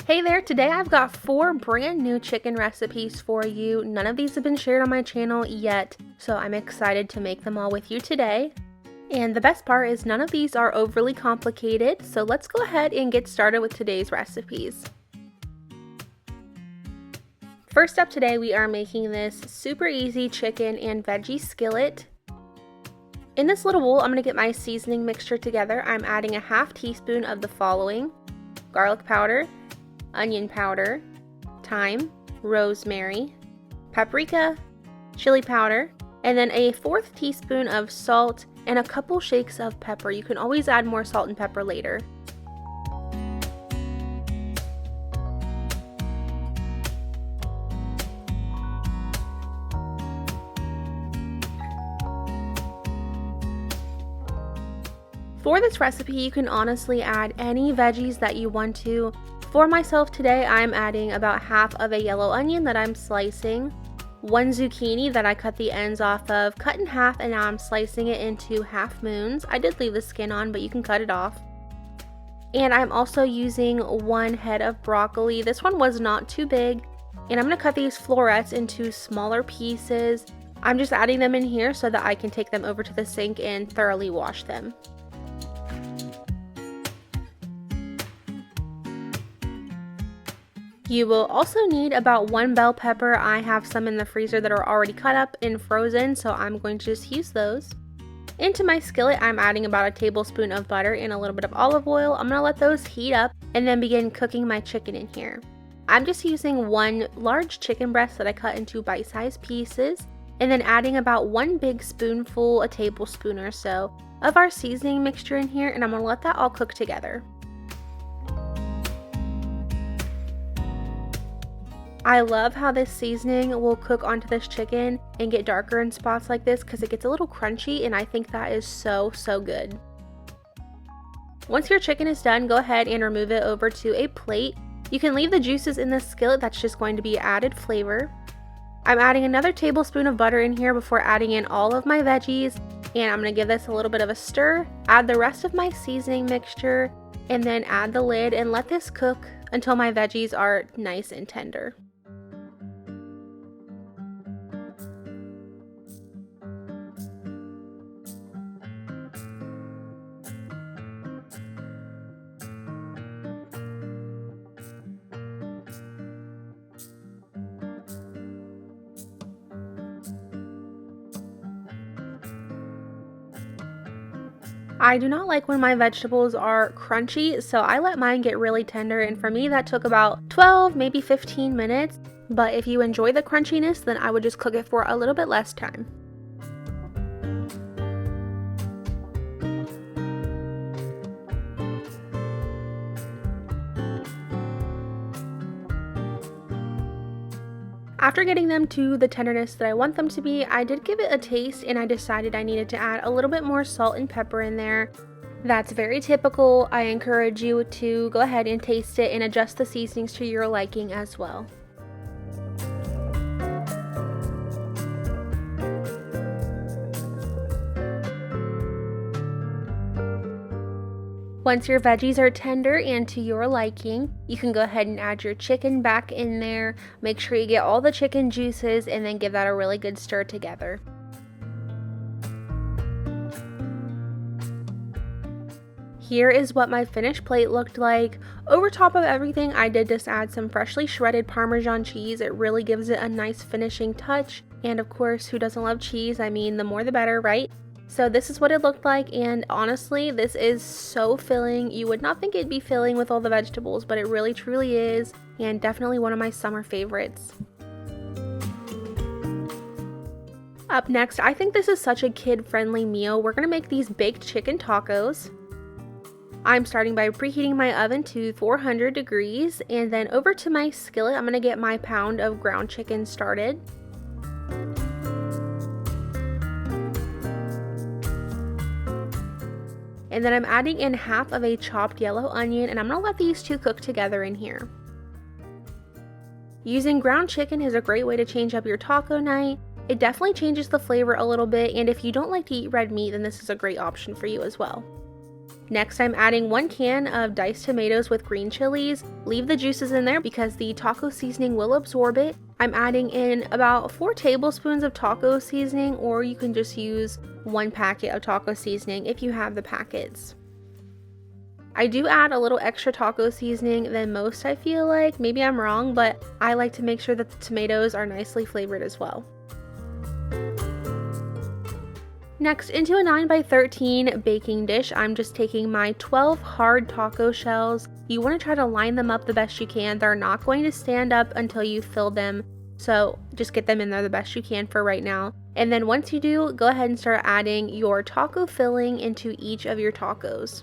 Hey there, today I've got 4 brand new chicken recipes for you. None of these have been shared on my channel yet, so I'm excited to make them all with you today. And the best part is none of these are overly complicated, so let's go ahead and get started with today's recipes. First up today, we are making this super easy chicken and veggie skillet. In this little bowl, I'm going to get my seasoning mixture together. I'm adding a half teaspoon of the following: garlic powder, onion powder, thyme, rosemary, paprika, chili powder, and then a 1/4 teaspoon of salt and a couple shakes of pepper. You can always add more salt and pepper later. For this recipe, you can honestly add any veggies that you want to. For myself today, I'm adding about half of a yellow onion that I'm slicing, 1 zucchini that I cut the ends off of, cut in half, and now I'm slicing it into half moons. I did leave the skin on, but you can cut it off. And I'm also using 1 head of broccoli. This one was not too big, and I'm going to cut these florets into smaller pieces. I'm just adding them in here so that I can take them over to the sink and thoroughly wash them. You will also need about 1 bell pepper. I have some in the freezer that are already cut up and frozen, so I'm going to just use those. Into my skillet, I'm adding about a tablespoon of butter and a little bit of olive oil. I'm going to let those heat up and then begin cooking my chicken in here. I'm just using 1 large chicken breast that I cut into bite-sized pieces, and then adding about 1 big spoonful, a tablespoon or so, of our seasoning mixture in here, and I'm going to let that all cook together. I love how this seasoning will cook onto this chicken and get darker in spots like this because it gets a little crunchy, and I think that is so good. Once your chicken is done, go ahead and remove it over to a plate. You can leave the juices in the skillet, that's just going to be added flavor. I'm adding another tablespoon of butter in here before adding in all of my veggies, and I'm going to give this a little bit of a stir, add the rest of my seasoning mixture, and then add the lid and let this cook until my veggies are nice and tender. I do not like when my vegetables are crunchy, so I let mine get really tender, and for me that took about 12, maybe 15 minutes. But if you enjoy the crunchiness, then I would just cook it for a little bit less time. After getting them to the tenderness that I want them to be, I did give it a taste and I decided I needed to add a little bit more salt and pepper in there. That's very typical. I encourage you to go ahead and taste it and adjust the seasonings to your liking as well. Once your veggies are tender and to your liking, you can go ahead and add your chicken back in there. Make sure you get all the chicken juices and then give that a really good stir together. Here is what my finished plate looked like. Over top of everything, I did just add some freshly shredded Parmesan cheese. It really gives it a nice finishing touch. And of course, who doesn't love cheese? I mean, the more the better, right? So this is what it looked like, and honestly, this is so filling. You would not think it'd be filling with all the vegetables, but it really truly is, and definitely one of my summer favorites. Up next, I think this is such a kid-friendly meal. We're gonna make these baked chicken tacos. I'm starting by preheating my oven to 400 degrees, and then over to my skillet, I'm gonna get my pound of ground chicken started. And then I'm adding in half of a chopped yellow onion, and I'm going to let these two cook together in here. Using ground chicken is a great way to change up your taco night. It definitely changes the flavor a little bit, and if you don't like to eat red meat, then this is a great option for you as well. Next, I'm adding 1 can of diced tomatoes with green chilies. Leave the juices in there because the taco seasoning will absorb it. I'm adding in about 4 tablespoons of taco seasoning, or you can just use 1 packet of taco seasoning if you have the packets. I do add a little extra taco seasoning than most, I feel like. Maybe I'm wrong, but I like to make sure that the tomatoes are nicely flavored as well. Next, into a 9x13 baking dish, I'm just taking my 12 hard taco shells. You want to try to line them up the best you can. They're not going to stand up until you fill them, so just get them in there the best you can for right now. And then once you do, go ahead and start adding your taco filling into each of your tacos.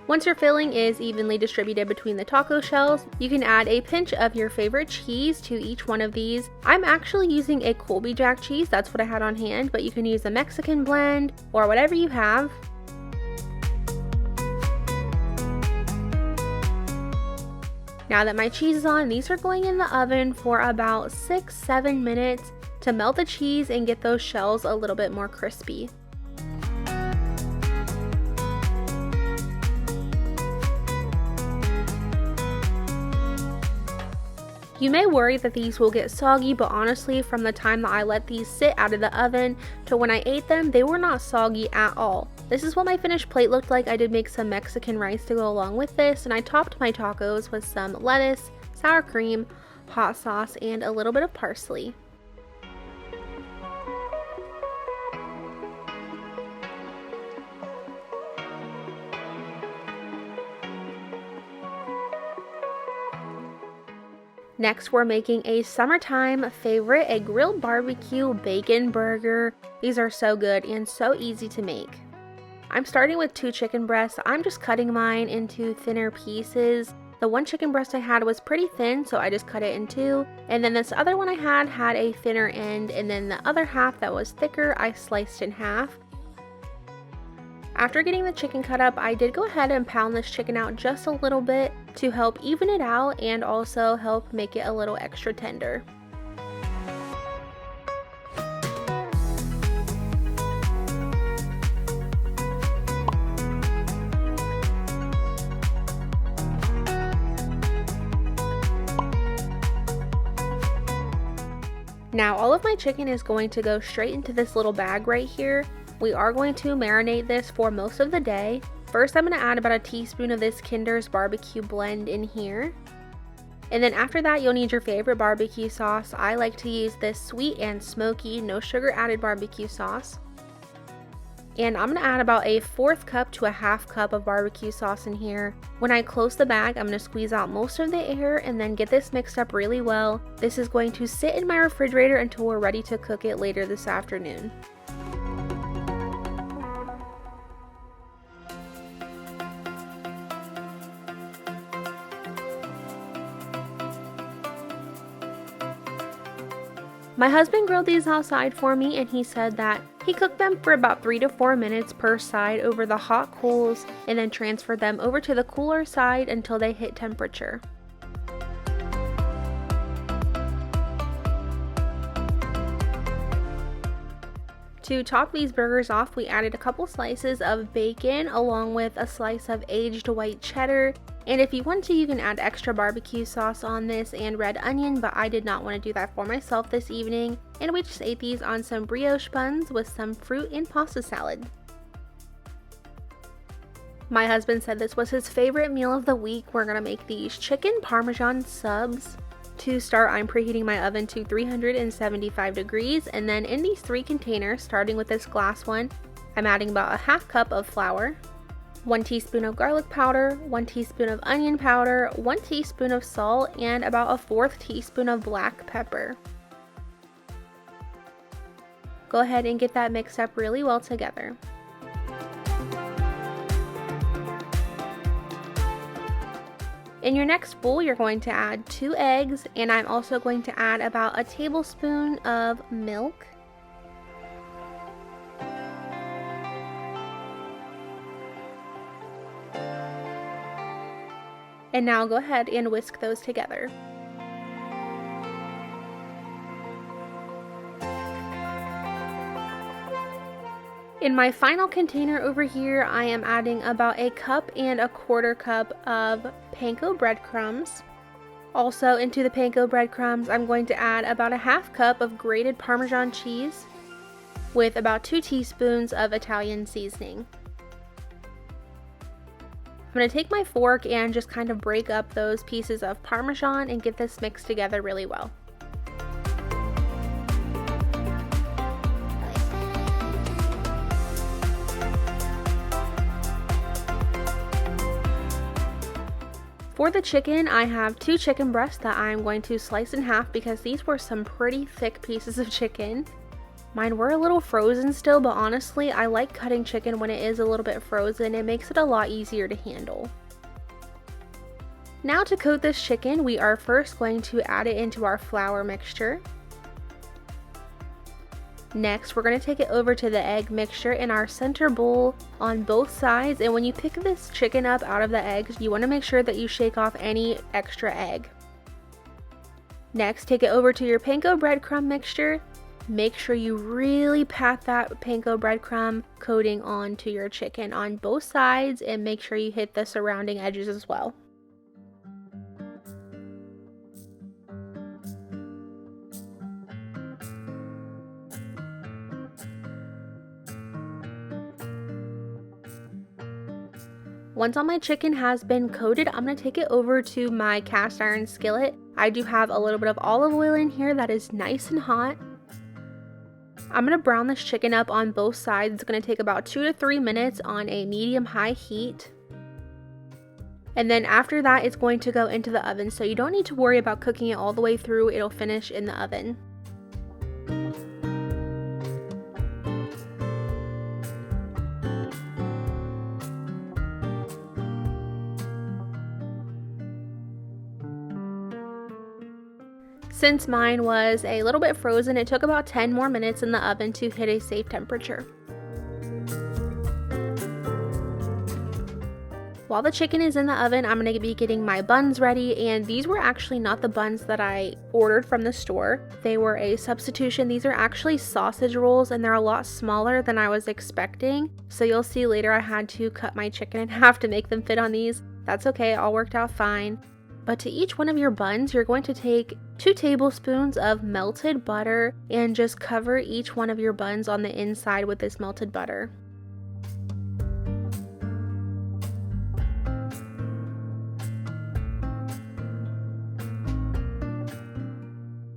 Once your filling is evenly distributed between the taco shells, you can add a pinch of your favorite cheese to each one of these. I'm actually using a Colby Jack cheese, that's what I had on hand, but you can use a Mexican blend or whatever you have. Now that my cheese is on, these are going in the oven for about 6-7 minutes to melt the cheese and get those shells a little bit more crispy. You may worry that these will get soggy, but honestly, from the time that I let these sit out of the oven to when I ate them, they were not soggy at all. This is what my finished plate looked like. I did make some Mexican rice to go along with this, and I topped my tacos with some lettuce, sour cream, hot sauce, and a little bit of parsley. Next, we're making a summertime favorite, a grilled barbecue bacon burger. These are so good and so easy to make. I'm starting with 2 chicken breasts. I'm just cutting mine into thinner pieces. The 1 chicken breast I had was pretty thin, so I just cut it in 2. And then this other one I had a thinner end, and then the other half that was thicker, I sliced in half. After getting the chicken cut up, I did go ahead and pound this chicken out just a little bit to help even it out and also help make it a little extra tender. Now all of my chicken is going to go straight into this little bag right here. We are going to marinate this for most of the day. First, I'm going to add about a teaspoon of this Kinder's barbecue blend in here. And then after that, you'll need your favorite barbecue sauce. I like to use this sweet and smoky, no sugar added barbecue sauce. And I'm going to add about a 1/4 cup to a 1/2 cup of barbecue sauce in here. When I close the bag, I'm going to squeeze out most of the air and then get this mixed up really well. This is going to sit in my refrigerator until we're ready to cook it later this afternoon. My husband grilled these outside for me, and he said that he cooked them for about 3 to 4 minutes per side over the hot coals and then transferred them over to the cooler side until they hit temperature. To top these burgers off, we added a couple slices of bacon along with a slice of aged white cheddar. And if you want to, you can add extra barbecue sauce on this and red onion, but I did not want to do that for myself this evening. And we just ate these on some brioche buns with some fruit and pasta salad. My husband said this was his favorite meal of the week. We're going to make these chicken Parmesan subs. To start, I'm preheating my oven to 375 degrees, and then in these 3 containers, starting with this glass one, I'm adding about a 1/2 cup of flour, 1 teaspoon of garlic powder, 1 teaspoon of onion powder, 1 teaspoon of salt, and about a 1/4 teaspoon of black pepper. Go ahead and get that mixed up really well together. In your next bowl, you're going to add 2 eggs, and I'm also going to add about a tablespoon of milk. And now go ahead and whisk those together. In my final container over here, I am adding about 1.25 cups of panko breadcrumbs. Also into the panko breadcrumbs, I'm going to add about 1/2 cup of grated Parmesan cheese with about 2 teaspoons of Italian seasoning. I'm going to take my fork and just kind of break up those pieces of Parmesan and get this mixed together really well. For the chicken, I have 2 chicken breasts that I'm going to slice in half because these were some pretty thick pieces of chicken. Mine were a little frozen still, but honestly, I like cutting chicken when it is a little bit frozen. It makes it a lot easier to handle. Now to coat this chicken, we are first going to add it into our flour mixture. Next, we're going to take it over to the egg mixture in our center bowl on both sides, and when you pick this chicken up out of the eggs, you want to make sure that you shake off any extra egg. Next, take it over to your panko breadcrumb mixture. Make sure you really pat that panko breadcrumb coating onto your chicken on both sides, and make sure you hit the surrounding edges as well. Once all my chicken has been coated, I'm going to take it over to my cast iron skillet. I do have a little bit of olive oil in here that is nice and hot. I'm going to brown this chicken up on both sides. It's going to take about 2 to 3 minutes on a medium-high heat. And then after that, it's going to go into the oven, so you don't need to worry about cooking it all the way through. It'll finish in the oven. Since mine was a little bit frozen, it took about 10 more minutes in the oven to hit a safe temperature. While the chicken is in the oven, I'm going to be getting my buns ready, and these were actually not the buns that I ordered from the store. They were a substitution. These are actually sausage rolls, and they're a lot smaller than I was expecting. So you'll see later I had to cut my chicken in half to make them fit on these. That's okay, it all worked out fine. But to each one of your buns, you're going to take 2 tablespoons of melted butter and just cover each one of your buns on the inside with this melted butter.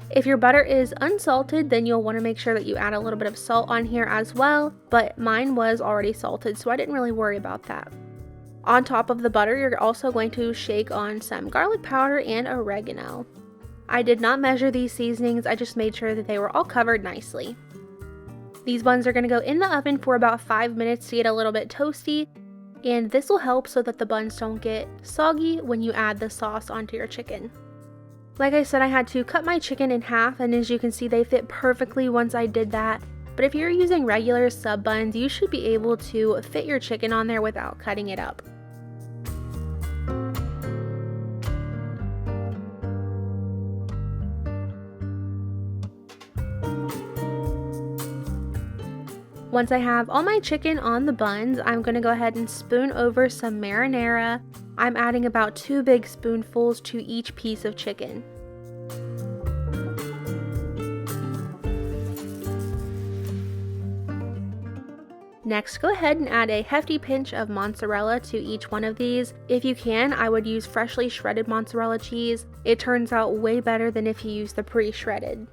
If your butter is unsalted, then you'll want to make sure that you add a little bit of salt on here as well, but mine was already salted, so I didn't really worry about that. On top of the butter, you're also going to shake on some garlic powder and oregano. I did not measure these seasonings, I just made sure that they were all covered nicely. These buns are going to go in the oven for about 5 minutes to get a little bit toasty, and this will help so that the buns don't get soggy when you add the sauce onto your chicken. Like I said, I had to cut my chicken in half, and as you can see, they fit perfectly once I did that. But if you're using regular sub buns, you should be able to fit your chicken on there without cutting it up. Once I have all my chicken on the buns, I'm going to go ahead and spoon over some marinara. I'm adding about 2 big spoonfuls to each piece of chicken. Next, go ahead and add a hefty pinch of mozzarella to each one of these. If you can, I would use freshly shredded mozzarella cheese. It turns out way better than if you use the pre-shredded.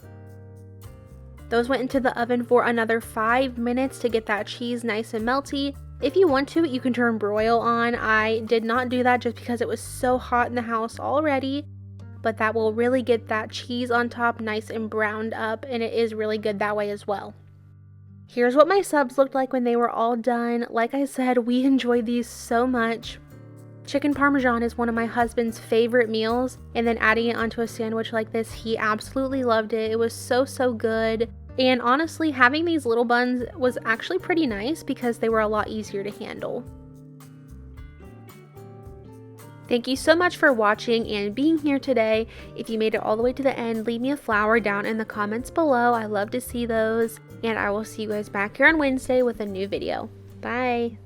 Those went into the oven for another 5 minutes to get that cheese nice and melty. If you want to, you can turn broil on. I did not do that just because it was so hot in the house already, but that will really get that cheese on top nice and browned up, and it is really good that way as well. Here's what my subs looked like when they were all done. Like I said, we enjoyed these so much. Chicken Parmesan is one of my husband's favorite meals, and then adding it onto a sandwich like this, he absolutely loved it. It was so good. And honestly, having these little buns was actually pretty nice because they were a lot easier to handle. Thank you so much for watching and being here today. If you made it all the way to the end, leave me a flower down in the comments below. I love to see those. And I will see you guys back here on Wednesday with a new video. Bye!